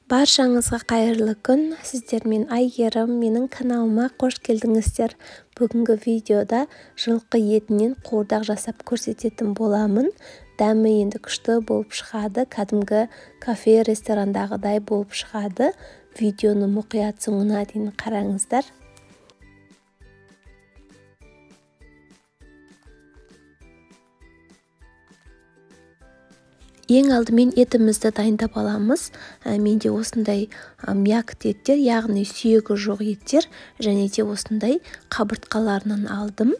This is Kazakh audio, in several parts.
Баршаңызға қайырлы күн. Сіздермен Айгерім, менің каналыма қош келдіңіздер. Бүгінгі видеода жылқы етінен қуырдақ жасап көрсететін боламын. Дәмі енді күшті болып шығады, кәдімгі кафе ресторандағыдай болып шығады. Видеоны мұқият соңына дейін қараңыздар. Ең алдымен етімізді дайындап аламыз. Менде осындай мякоть еттер, яғни сүйегі жоқ еттер, және де осындай қабыртқаларынан алдым.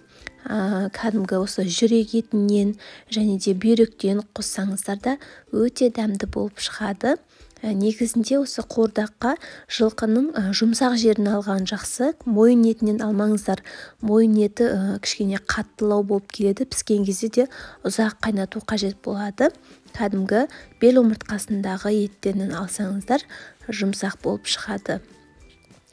Кәдімгі осы жүрек етінен және де бүйректен қоссаңыздар да өте дәмді болып шығады. Негізінде осы қуырдаққа жылқының жұмсақ жерін алған жақсы. Мойын етінен алмаңыздар. Мойын еті кішкене қаттылау болып келеді. Піскен кезде де ұзақ қайнату қажет болады. Кәдімгі бел омыртқасындағы еттерінен алсаңыздар жұмсақ болып шығады.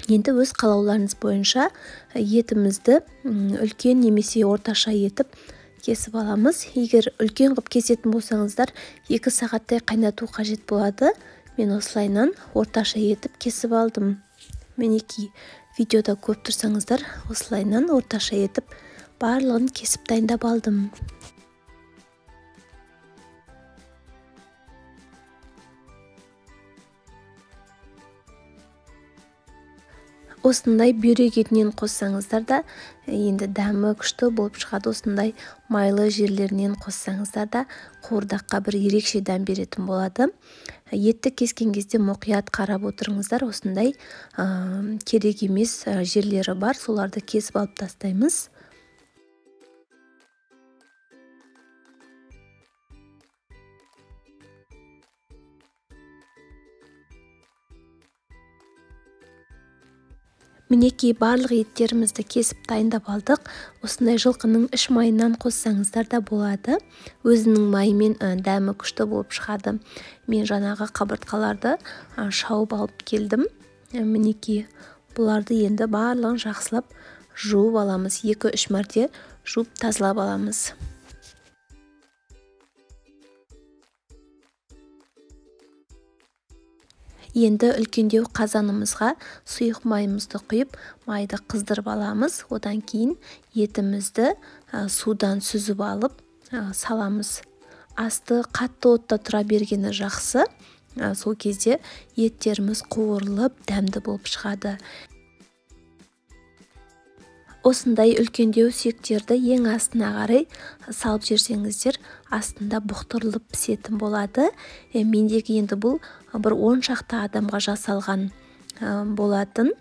Енді өз қалауларыңыз бойынша етімізді үлкен немесе орташа етіп кесіп аламыз. Егер үлкен қып кесетін болсаңыздар 2 сағаттай қайнату қажет болады. Мен осылайынан орташа етіп кесіп алдым. Мінекей видеода көп тұрсаңыздар, осылайынан орташа етіп барлығын кесіп дайындап алдым. Осындай бүйрек етінен қоссаңыздар да енді дәмі күшті болып шығады. Осындай майлы жерлерінен қоссаңыздар да қуырдаққа бір ерекше дәм беретін болады. Етті кескен кезде мұқият қарап отырыңыздар. Осындай керек емес жерлері бар, соларды кесіп алып тастаймыз. Мінекей барлық еттерімізді кесіп дайындап алдық. Осындай жылқының іш майынан қоссаңыздар да болады. Өзінің майымен дәмі күшті болып шығады. Мен жаңағы қабыртқаларды шауып алып келдім. Мінекей бұларды енді барлығын жақсылап жуып аламыз. 2-3 мәрте жуып тазалап аламыз. Енді үлкендеу қазанымызға сұйық майымызды құйып, майды қыздырып аламыз. Одан кейін етімізді судан сүзіп алып саламыз. Асты қатты отта тұра бергені жақсы. Сол кезде еттеріміз қуырылып, дәмді болып шығады. Осындай үлкендеу сүйектерді ең астына қарай салып жерсеңіздер, астында бұқтырылып пісетін болады. Мендегі енді бұл бір 10 шақты адамға жасалған болатын.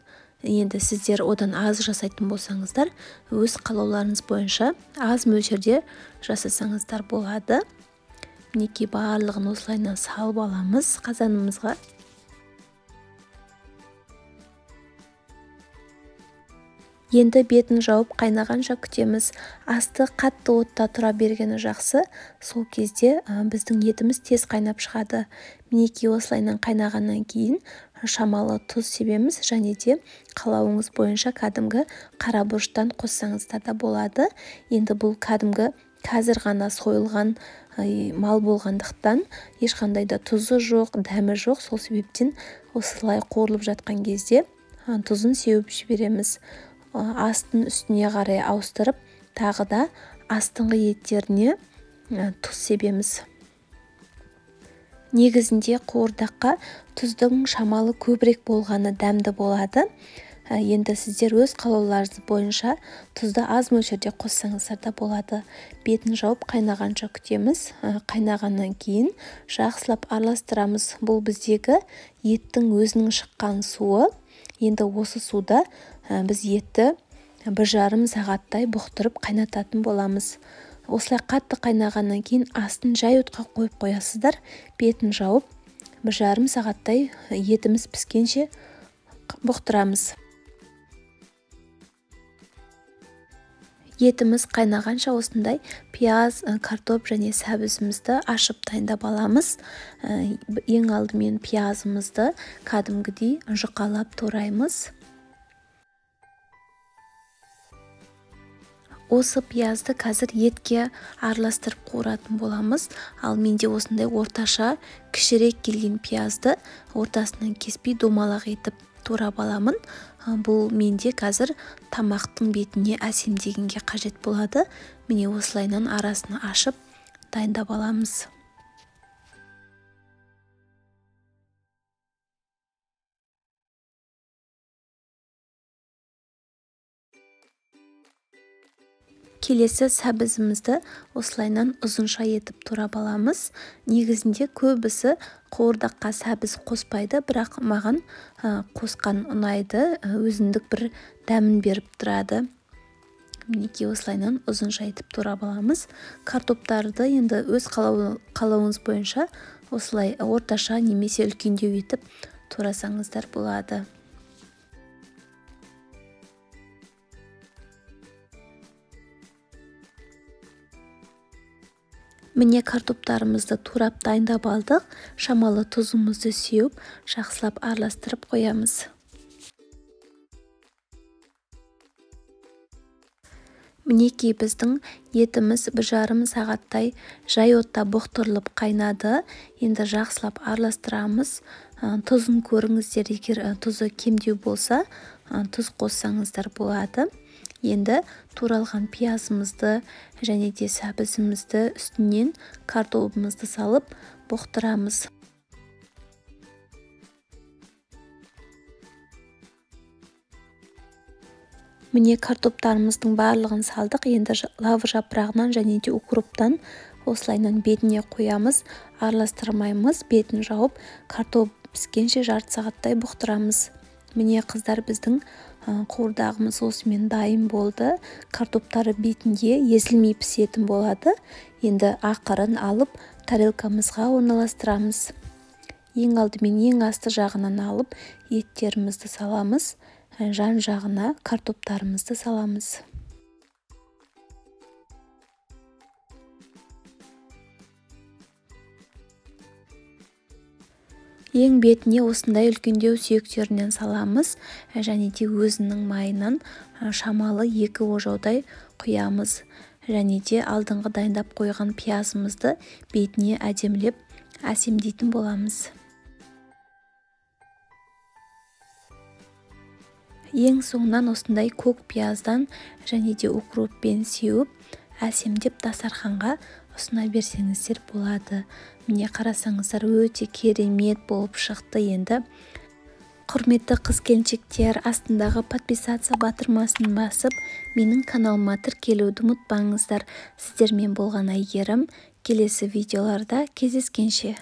Енді сіздер одан аз жасайтын болсаңыздар, өз қалауларыңыз бойынша аз мөлшерде жасасаңыздар болады. Мінекей барлығын осылайынан салып аламыз қазанымызға. Енді бетін жауып қайнағанша күтеміз. Асты қатты отта тұра бергені жақсы. Сол кезде біздің етіміз тез қайнап шығады. Мінекей осылайынан қайнағаннан кейін шамалы тұз себеміз, және де қалауыңыз бойынша кәдімгі қара бұрыштан қоссаңыздар да болады. Енді бұл кәдімгі қазір ғана сойылған мал болғандықтан ешқандай да тұзы жоқ, дәмі жоқ. Сол себептен осылай қуырылып жатқан кезде тұзын сеуіп жібереміз. Астын үстіне қарай ауыстырып, тағы да астыңғы еттеріне тұз себеміз. Негізінде қуырдаққа тұздың шамалы көбірек болғаны дәмді болады. Енді сіздер өз қалауларыңыз бойынша тұзды аз мөлшерде қоссаңыздар да болады. Бетін жауып қайнағанша күтеміз. Қайнағаннан кейін жақсылап араластырамыз. Бұл біздегі еттің өзінің шыққан суы. Енді осы суда біз етті 1,5 сағаттай бұқтырып қайнататын боламыз. Осылай қатты қайнағаннан кейін астын жай отқа қойып қоясыздар. Бетін жауып 1,5 сағаттай етіміз піскенше бұқтырамыз. Етіміз қайнағанша осындай пияз, картоп және сәбізімізді ашып дайындап аламыз. Ең алдымен пиязымызды кәдімгідей жұқалап тураймыз. Осы пиязды қазір етке араластырып қуыратын боламыз. Ал менде осындай орташа кішірек келген пиязды ортасынан кеспей домалақ етіп турап аламын. Бұл менде қазір тамақтың бетіне әсемдегенге қажет болады. Міне осылайынан арасын ашып дайындап аламыз. Келесі сәбізімізді осылайынан ұзынша етіп турап аламыз. Негізінде көбісі қуырдаққа сәбіз қоспайды, бірақ маған қосқан ұнайды, өзіндік бір дәмін беріп тұрады. Мінекей осылайынан ұзынша етіп турап аламыз. Картоптарды енді өз қалауыңыз бойынша осылай орташа немесе үлкендеу етіп турасаңыздар болады. Міне картоптарымызды турап дайындап алдық. Шамалы тұзымызды сеуіп, жақсылап араластырып қоямыз. Мінекей біздің етіміз 1,5 сағаттай жай отта бұқтырылып қайнады. Енді жақсылап араластырамыз. Тұзын көріңіздер, егер тұзы кемдеу болса, тұз қоссаңыздар болады. Енді туралған пиязымызды және де сәбізімізді үстінен картопымызды салып бұқтырамыз. Міне картоптарымыздың барлығын салдық. Енді лавр жапырағынан және де укроптан осылайынан бетіне қоямыз. Араластырмаймыз. Бетін жауып, картоп піскенше жарты сағаттай бұқтырамыз. Міне қыздар, біздің қуырдағымыз осымен дайын болды. Картоптары бетінде езілмей пісетін болады. Енді ақырын алып тарелкамызға орналастырамыз. Ең алдымен ең асты жағынан алып еттерімізді саламыз. Жан жағына картоптарымызды саламыз. Ең бетіне осындай үлкендеу сүйектерінен саламыз, және де өзінің майынан шамалы 2 ожаудай құямыз. Және де алдыңғы дайындап қойған пиязымызды бетіне әдемілеп әсемдейтін боламыз. Ең соңынан осындай көк пияздан және де укроппен сеуіп, әсемдеп дастарханға ұсына берсеңіздер болады. Міне қарасаңыздар, өте керемет болып шықты. Енді құрметті қыз-келіншектер, астындағы подписаться батырмасын басып, менің каналыма тіркелуді ұмытпаңыздар. Сіздермен болған Әйгерім. Келесі видеоларда кездескенше.